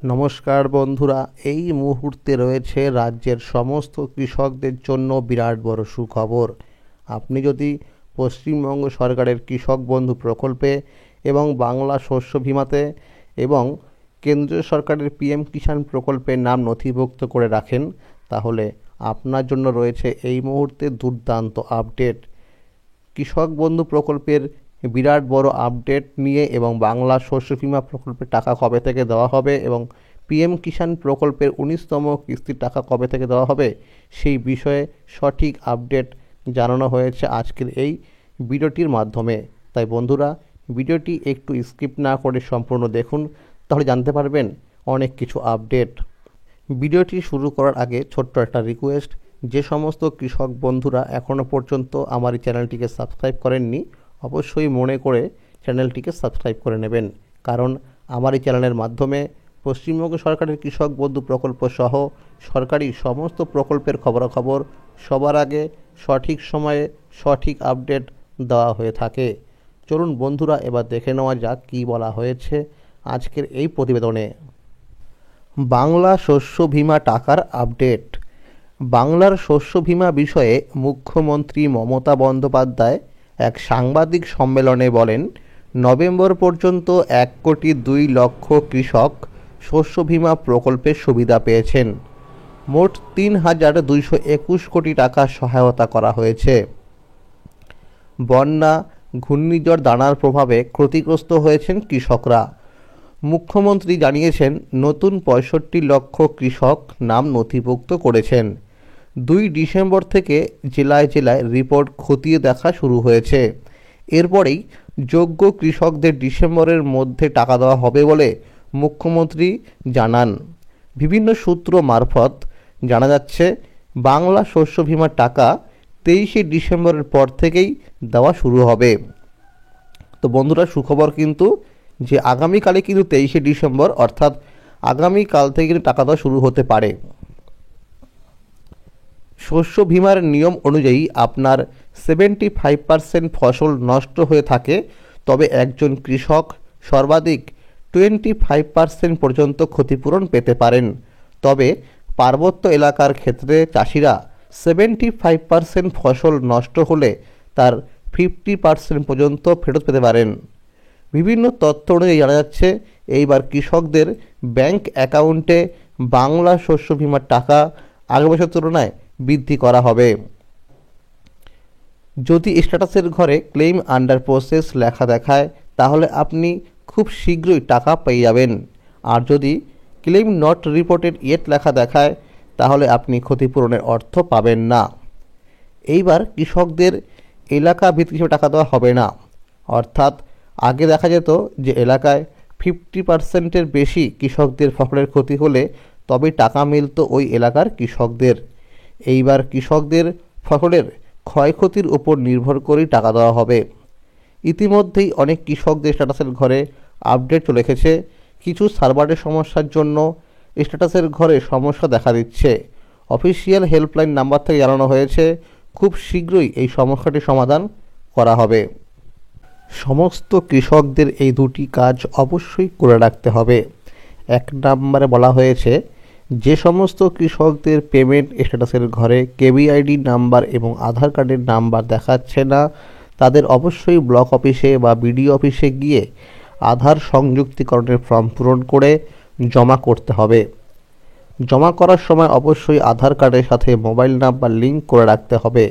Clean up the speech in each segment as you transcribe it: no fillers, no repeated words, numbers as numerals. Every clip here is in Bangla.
নমস্কার বন্ধুরা, এই মুহূর্তে রয়েছে রাজ্যের সমস্ত কৃষকদের জন্য বিরাট বড় সুখবর। আপনি যদি পশ্চিমবঙ্গ সরকারের কৃষক বন্ধু প্রকল্পে এবং বাংলা শস্য বীমাতে এবং কেন্দ্রীয় সরকারের পিএম কিষাণ প্রকল্পের নাম নথিভুক্ত করে রাখেন, তাহলে আপনার জন্য রয়েছে এই মুহূর্তে দুর্দান্ত আপডেট। কৃষক বন্ধু প্রকল্পের বিরাট বড় আপডেট নিয়ে এবং বাংলা শস্য বীমা প্রকল্পের টাকা কবে থেকে দেওয়া হবে এবং পিএম কিষাণ প্রকল্পের 19তম কিস্তির টাকা কবে থেকে দেওয়া হবে, সেই বিষয়ে সঠিক আপডেট জানানো হয়েছে আজকের এই ভিডিওটির মাধ্যমে। তাই বন্ধুরা, ভিডিওটি একটু স্কিপ না করে সম্পূর্ণ দেখুন, তাহলে জানতে পারবেন অনেক কিছু আপডেট। ভিডিওটি শুরু করার আগে ছোট্ট একটা রিকোয়েস্ট, যে সমস্ত কৃষক বন্ধুরা এখনও পর্যন্ত আমার এই চ্যানেলটিকে সাবস্ক্রাইব করেননি, অবশ্যই মনে করে চ্যানেলটিকে সাবস্ক্রাইব করে নেবেন, কারণ আমার এই চ্যানেলের মাধ্যমে পশ্চিমবঙ্গ সরকারের কৃষক বন্ধু প্রকল্প সহ সরকারি সমস্ত প্রকল্পের খবরাখবর সবার আগে সঠিক সময়ে সঠিক আপডেট দেওয়া হয়ে থাকে। চলুন বন্ধুরা, এবার দেখে নেওয়া যাক কী বলা হয়েছে আজকের এই প্রতিবেদনে। বাংলা শস্য বীমা টাকার আপডেট। বাংলার শস্য বীমা বিষয়ে মুখ্যমন্ত্রী মমতা বন্দ্যোপাধ্যায় এক সাংবাদিক সম্মেলনে বলেন, নভেম্বর পর্যন্ত 1,02,00,000 কৃষক শস্য বীমা প্রকল্পের সুবিধা পেয়েছেন। মোট 3,221 কোটি টাকা সহায়তা করা হয়েছে। বন্যা, ঘূর্ণিঝড় দানার প্রভাবে ক্ষতিগ্রস্ত হয়েছেন কৃষকরা। মুখ্যমন্ত্রী জানিয়েছেন, নতুন 65 লক্ষ কৃষক নাম নথিভুক্ত করেছেন। 2 ডিসেম্বর থেকে জেলায় জেলায় রিপোর্ট খতিয়ে দেখা শুরু হয়েছে। এরপরেই যোগ্য কৃষকদের ডিসেম্বরের মধ্যে টাকা দেওয়া হবে বলে মুখ্যমন্ত্রী জানান। বিভিন্ন সূত্র মারফত জানা যাচ্ছে, বাংলা শস্য বীমার টাকা 23শে ডিসেম্বরের পর থেকেই দেওয়া শুরু হবে। তো বন্ধুরা, সুখবর কিন্তু যে আগামীকালে কিন্তু 23শে ডিসেম্বর অর্থাৎ আগামীকাল থেকে কিন্তু টাকা দেওয়া শুরু হতে পারে। শস্য বীমার নিয়ম অনুযায়ী আপনার 75% ফসল নষ্ট হয়ে থাকে, তবে একজন কৃষক সর্বাধিক 25% পর্যন্ত ক্ষতিপূরণ পেতে পারেন। তবে পার্বত্য এলাকার ক্ষেত্রে চাষিরা 75% ফসল নষ্ট হলে তার 50% পর্যন্ত ফেরত পেতে পারেন। বিভিন্ন তথ্য অনুযায়ী জানা যাচ্ছে, এইবার কৃষকদের ব্যাংক অ্যাকাউন্টে বাংলা শস্য বীমার টাকা আগের বছরের তুলনায় বৃদ্ধি করা হবে। যদি স্ট্যাটাসের ঘরে ক্লেম আন্ডার প্রসেস লেখা দেখায়, তাহলে আপনি খুব শীঘ্রই টাকা পেয়ে যাবেন। আর যদি ক্লেম নট রিপোর্টেড ইয়েট লেখা দেখায়, তাহলে আপনি ক্ষতিপূরণের অর্থ পাবেন না। এইবার কৃষকদের এলাকা ভিত্তিক হিসেবে টাকা দেওয়া হবে না। অর্থাৎ আগে দেখা যেত যে এলাকায় 50%-এর বেশি কৃষকদের ফসলের ক্ষতি হলে তবেই টাকা মিলত ওই এলাকার কৃষকদের। এইবার কৃষকদের ফসলের ক্ষয়ক্ষতির উপর নির্ভর করেই টাকা দেওয়া হবে। ইতিমধ্যেই অনেক কৃষকদের স্ট্যাটাসের ঘরে আপডেট চলে এসেছে। কিছু সার্ভারের সমস্যার জন্য স্ট্যাটাসের ঘরে সমস্যা দেখা দিচ্ছে। অফিসিয়াল হেল্পলাইন নাম্বার থেকে জানানো হয়েছে, খুব শীঘ্রই এই সমস্যাটি সমাধান করা হবে। সমস্ত কৃষকদের এই দুটি কাজ অবশ্যই করে রাখতে হবে। 1 নম্বরে বলা হয়েছে, যে সমস্ত কৃষকদের পেমেন্ট স্ট্যাটাসের ঘরে কেবিআইডি নাম্বার এবং আধার কার্ডের নাম্বার দেখাচ্ছে না, তাদের অবশ্যই ব্লক অফিসে বা বিডিও অফিসে গিয়ে আধার সংযুক্তিকরণের ফর্ম পূরণ করে জমা করতে হবে। জমা করার সময় অবশ্যই আধার কার্ডের সাথে মোবাইল নাম্বার লিঙ্ক করে রাখতে হবে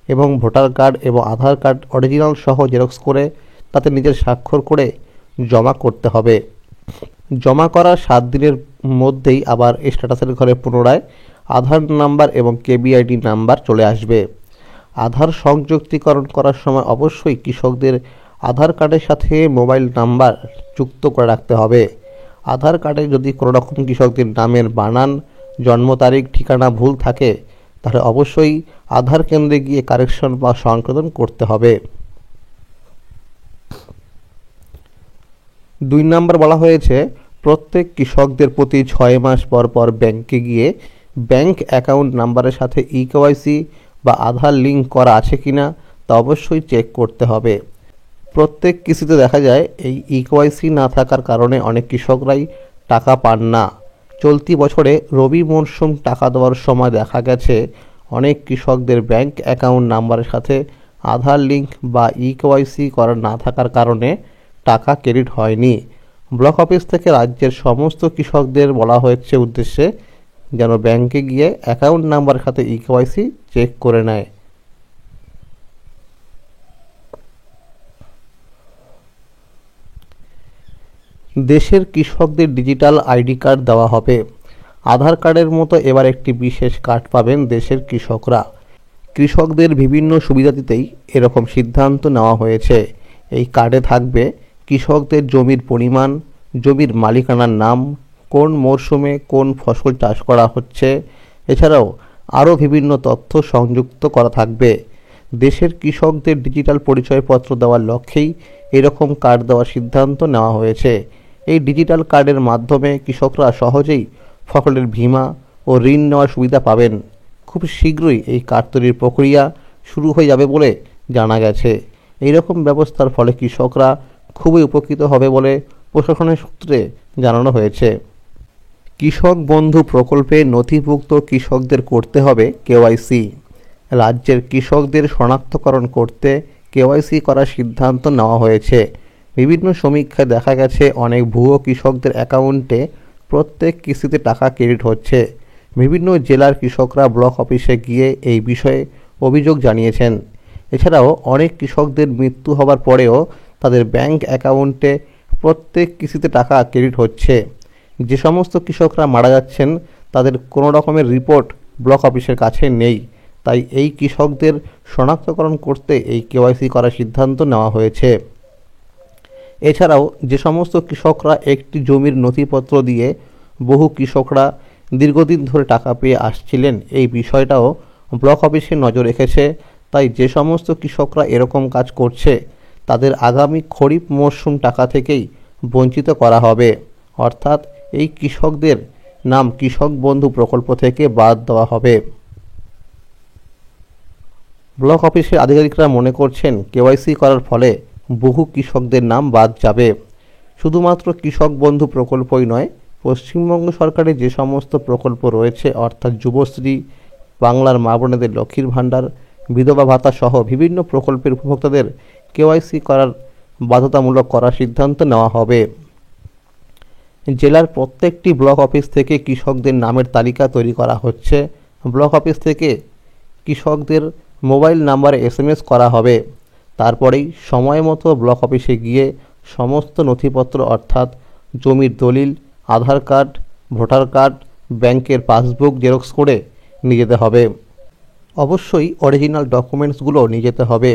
এবং ভোটার কার্ড এবং আধার কার্ড অরিজিনাল সহ জেরক্স করে তাতে নিজের স্বাক্ষর করে জমা করতে হবে। জমা করার 7 দিনের মধ্যেই আবার স্ট্যাটাসের ঘরে পুনরায় আধার নাম্বার এবং কেবিআইডি নাম্বার চলে আসবে। আধার সংযুক্তিকরণ করার সময় অবশ্যই কৃষকদের আধার কার্ডের সাথে মোবাইল নাম্বার যুক্ত করে রাখতে হবে। আধার কার্ডে যদি কোনো রকম কৃষকদের নামের বানান, জন্ম তারিখ, ঠিকানা ভুল থাকে, তাহলে অবশ্যই আধার কেন্দ্রে গিয়ে কারেকশন বা সংশোধন করতে হবে। 2 নম্বর বলা হয়েছে, প্রত্যেক কৃষকদের প্রতি 6 মাস পর পর ব্যাংকে গিয়ে ব্যাংক অ্যাকাউন্ট নাম্বারের সাথে ইকেওয়াইসি বা আধার লিঙ্ক করা আছে কিনা তা অবশ্যই চেক করতে হবে। প্রত্যেক কিস্তিতে দেখা যায় এই ইকেওয়াইসি না থাকার কারণে অনেক কৃষকরাই টাকা পান না। চলতি বছরে রবি মরশুম টাকা দেওয়ার সময় দেখা গেছে অনেক কৃষকদের ব্যাংক অ্যাকাউন্ট নাম্বারের সাথে আধার লিঙ্ক বা ইকেওয়াইসি করা না থাকার কারণে টাকা ক্রেডিট হয়নি। ব্লক অফিস থেকে রাজ্যের সমস্ত কৃষকদের বলা হয়েছে উদ্দেশ্যে যেন ব্যাংকে গিয়ে অ্যাকাউন্ট নাম্বারের সাথে ইকেওয়াইসি চেক করে নেয়। দেশের কৃষকদের ডিজিটাল আইডি কার্ড দেওয়া হবে। আধার কার্ডের মতো এবার একটি বিশেষ কার্ড পাবেন দেশের কৃষকরা। কৃষকদের বিভিন্ন সুবিধা দিতেই এরকম সিদ্ধান্ত নেওয়া হয়েছে। এই কার্ডে থাকবে কৃষকদের জমির পরিমাণ, জমির মালিকানার নাম, কোন মরশুমে কোন ফসল চাষ করা হচ্ছে, এছাড়াও আরও বিভিন্ন তথ্য সংযুক্ত করা থাকবে। দেশের কৃষকদের ডিজিটাল পরিচয়পত্র দেওয়ার লক্ষ্যেই এরকম কার্ড দেওয়ার সিদ্ধান্ত নেওয়া হয়েছে। এই ডিজিটাল কার্ডের মাধ্যমে কৃষকরা সহজেই ফসলের বীমা ও ঋণ নেওয়ার সুবিধা পাবেন। খুব শীঘ্রই এই কার্ড তৈরির প্রক্রিয়া শুরু হয়ে যাবে বলে জানা গেছে। এই রকম ব্যবস্থার ফলে কৃষকরা খুবই উপকৃত হবে বলে প্রশাসনের সূত্রে জানানো হয়েছে। কৃষক বন্ধু প্রকল্পে নথিভুক্ত কৃষকদের করতে হবে কেওয়াইসি। রাজ্যের কৃষকদের শনাক্তকরণ করতে কেওয়াইসি করার সিদ্ধান্ত নেওয়া হয়েছে। বিভিন্ন সমীক্ষায় দেখা গেছে অনেক ভুয়ো কৃষকদের অ্যাকাউন্টে প্রত্যেক কিস্তিতে টাকা ক্রেডিট হচ্ছে। বিভিন্ন জেলার কৃষকরা ব্লক অফিসে গিয়ে এই বিষয়ে অভিযোগ জানিয়েছেন। এছাড়াও অনেক কৃষকদের মৃত্যু হওয়ার পরেও তাদের ব্যাংক অ্যাকাউন্টে প্রত্যেক কিস্তিতে টাকা ক্রেডিট হচ্ছে। যে সমস্ত কৃষকরা মারা যাচ্ছেন তাদের কোনো রকমের রিপোর্ট ব্লক অফিসের কাছে নেই। তাই এই কৃষকদের শনাক্তকরণ করতে এই কেওয়াইসি করার সিদ্ধান্ত নেওয়া হয়েছে। এছাড়াও যে সমস্ত কৃষকরা একটি জমির নথিপত্র দিয়ে বহু কৃষকরা দীর্ঘদিন ধরে টাকা পেয়ে আসছিলেন, এই বিষয়টাও ব্লক অফিসে নজর রেখেছে। তাই যে সমস্ত কৃষকরা এরকম কাজ করছে তাদের আগামী খরিফ মরশুম টাকা থেকেই বঞ্চিত করা হবে। অর্থাৎ এই কৃষকদের নাম কৃষক বন্ধু প্রকল্প থেকে বাদ দেওয়া হবে। ব্লক অফিসের আধিকারিকরা মনে করছেন কেওয়াইসি করার ফলে বহু কৃষকদের নাম বাদ যাবে। শুধুমাত্র কৃষক বন্ধু প্রকল্পই নয়, পশ্চিমবঙ্গ সরকারের যে সমস্ত প্রকল্প রয়েছে অর্থাৎ যুবশ্রী, বাংলার মা বোনেদের লক্ষ্মীর ভাণ্ডার, বিধবা ভাতা সহ বিভিন্ন প্রকল্পের উপভোক্তাদের কেওয়াইসি করার বাধ্যতামূলক করার সিদ্ধান্ত নেওয়া হবে। জেলার প্রত্যেকটি ব্লক অফিস থেকে কৃষকদের নামের তালিকা তৈরি করা হচ্ছে। ব্লক অফিস থেকে কৃষকদের মোবাইল নাম্বারে SMS করা হবে। তারপরেই সময় মতো ব্লক অফিসে গিয়ে সমস্ত নথিপত্র অর্থাৎ জমির দলিল, আধার কার্ড, ভোটার কার্ড, ব্যাংকের পাসবুক জেরক্স করে নিয়ে যেতে হবে। অবশ্যই অরিজিনাল ডকুমেন্টসগুলো নিয়ে যেতে হবে।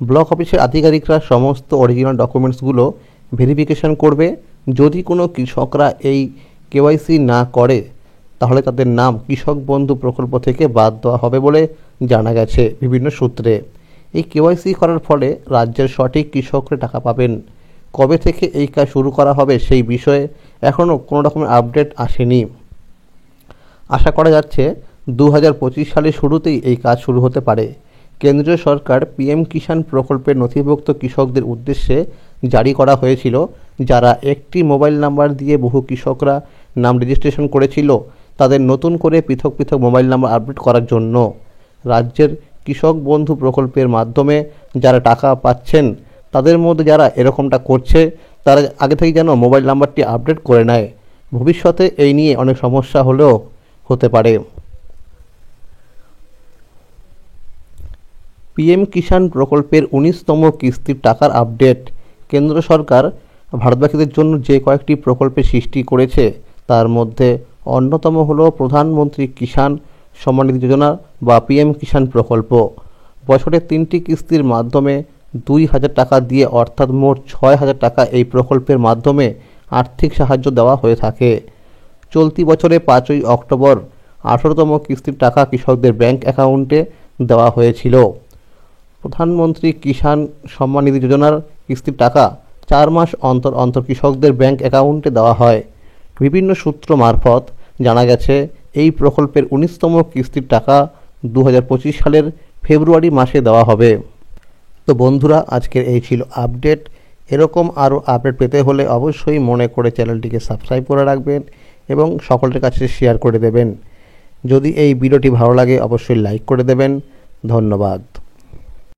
ব্লক অফিসের আধিকারিকরা সমস্ত অরিজিনাল ডকুমেন্টসগুলো ভেরিফিকেশন করবে। যদি কোনো কৃষকরা এই কেওয়াইসি না করে তাহলে তাদের নাম কৃষক বন্ধু প্রকল্প থেকে বাদ দেওয়া হবে বলে জানা গেছে বিভিন্ন সূত্রে। এই কেওয়াইসি করার ফলে রাজ্যের সঠিক কৃষকরা টাকা পাবেন। কবে থেকে এই কাজ শুরু করা হবে সেই বিষয়ে এখনও কোনো রকমের আপডেট আসেনি। আশা করা যাচ্ছে 2025 সালের শুরুতেই এই কাজ শুরু হতে পারে। কেন্দ্রীয় সরকার PM কিষাণ প্রকল্পের নথিভুক্ত কৃষকদের উদ্দেশ্যে জারি করা হয়েছিল, যারা একটি মোবাইল নাম্বার দিয়ে বহু কৃষকরা নাম রেজিস্ট্রেশন করেছিল তাদের নতুন করে পৃথক পৃথক মোবাইল নাম্বার আপডেট করার জন্য। রাজ্যের কৃষক বন্ধু প্রকল্পের মাধ্যমে যারা টাকা পাচ্ছেন তাদের মধ্যে যারা এরকমটা করছে তারা আগে থেকে যেন মোবাইল নাম্বারটি আপডেট করে নেয়। ভবিষ্যতে এই নিয়ে অনেক সমস্যা হলেও হতে পারে। PM কিষাণ প্রকল্পের 19তম কিস্তির টাকার আপডেট। কেন্দ্র সরকার ভারতবাসীদের জন্য যে কয়েকটি প্রকল্পের সৃষ্টি করেছে তার মধ্যে অন্যতম হলো প্রধানমন্ত্রী কিষাণ সম্মান নিধি যোজনা বা PM কিষাণ প্রকল্প। বছরে 3টি কিস্তির মাধ্যমে 2,000 টাকা দিয়ে অর্থাৎ মোট 6,000 টাকা এই প্রকল্পের মাধ্যমে আর্থিক সাহায্য দেওয়া হয়ে থাকে। চলতি বছরে 5ই অক্টোবর 18তম কিস্তির টাকা কৃষকদের ব্যাংক অ্যাকাউন্টে দেওয়া হয়েছিল। প্রধানমন্ত্রী কিষাণ সম্মান নিধি যোজনার কিস্তির টাকা 4 মাস অন্তর অন্তর কৃষকদের ব্যাংক অ্যাকাউন্টে দেওয়া হয়। বিভিন্ন সূত্র মারফত জানা গেছে এই প্রকল্পের 19তম কিস্তির টাকা 2025 সালের ফেব্রুয়ারি মাসে দেওয়া হবে। তো বন্ধুরা, আজকের এই ছিল আপডেট। এরকম আরও আপডেট পেতে হলে অবশ্যই মনে করে চ্যানেলটিকে সাবস্ক্রাইব করে রাখবেন এবং সকলের কাছে শেয়ার করে দেবেন। যদি এই ভিডিওটি ভালো লাগে অবশ্যই লাইক করে দেবেন। ধন্যবাদ।